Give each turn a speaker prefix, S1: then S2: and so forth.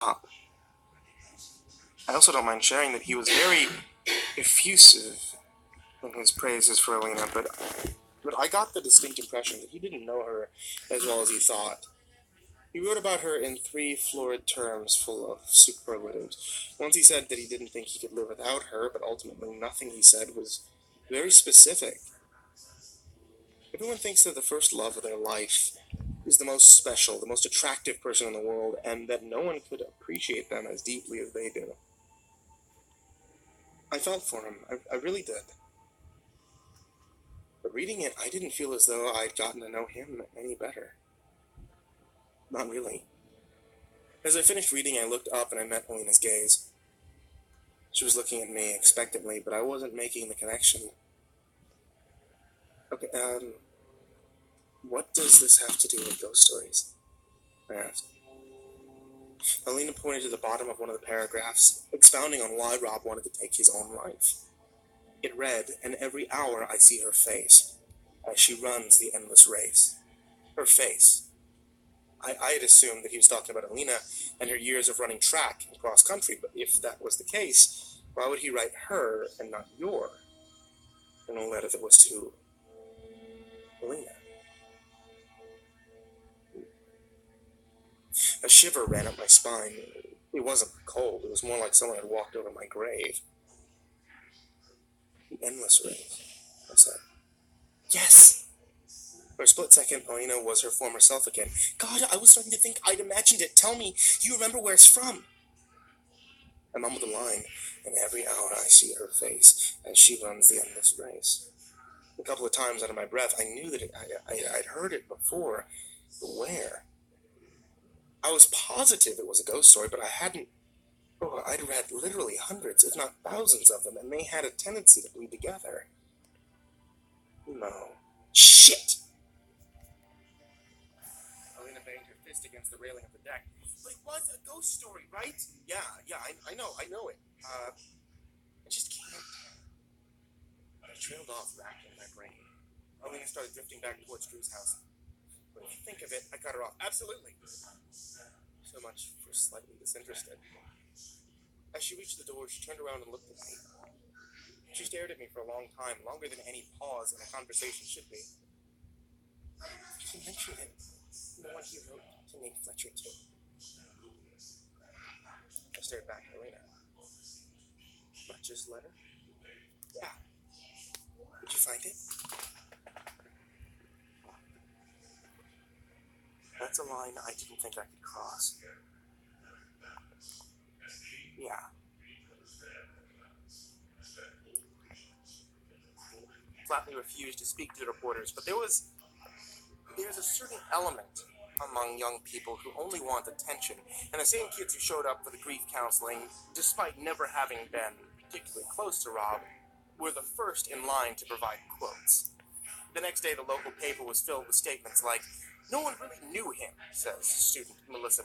S1: pop. I also don't mind sharing that he was very effusive in his praises for Alina, but I got the distinct impression that he didn't know her as well as he thought. He wrote about her in 3 florid terms full of superlatives. Once he said that he didn't think he could live without her, but ultimately nothing he said was very specific. Everyone thinks that the first love of their life is the most special, the most attractive person in the world, and that no one could appreciate them as deeply as they do. I felt for him. I really did. But reading it, I didn't feel as though I'd gotten to know him any better. Not really. As I finished reading, I looked up and I met Alina's gaze. She was looking at me expectantly, but I wasn't making the connection. Okay, what does this have to do with ghost stories? I asked. Alina pointed to the bottom of one of the paragraphs, expounding on why Rob wanted to take his own life. It read, "And every hour I see her face, as she runs the endless race." Her face. I had assumed that he was talking about Alina and her years of running track and cross country, but if that was the case, why would he write her and not your in a letter that was to Alina? A shiver ran up my spine. It wasn't cold, it was more like someone had walked over my grave. The endless race, I said. Yes! For a split second, Alina was her former self again. God, I was starting to think I'd imagined it. Tell me, you remember where it's from? I mumbled a line, "And every hour I see her face as she runs the endless race." A couple of times under my breath, I knew that I'd heard it before, but where? I was positive it was a ghost story, but I hadn't... Oh, I'd read literally hundreds, if not thousands of them, and they had a tendency to bleed together. No. Shit! Alina banged her fist against the railing of the deck. But it was a ghost story, right? Yeah, I know it. I just can't. I trailed off, racking my brain. Alina started drifting back towards Drew's house. When you think of it, I cut her off. Absolutely. So much for slightly disinterested. As she reached the door, she turned around and looked at me. She stared at me for a long time, longer than any pause in a conversation should be. She mentioned it. The one he wrote to name Fletcher too. I stared back at Alina. Fletcher's letter? Yeah. Did you find it? That's a line I didn't think I could cross. Yeah. He flatly refused to speak to the reporters, but there's a certain element among young people who only want attention, and the same kids who showed up for the grief counseling, despite never having been particularly close to Rob, were the first in line to provide quotes. The next day, the local paper was filled with statements like, "No one really knew him," says student Melissa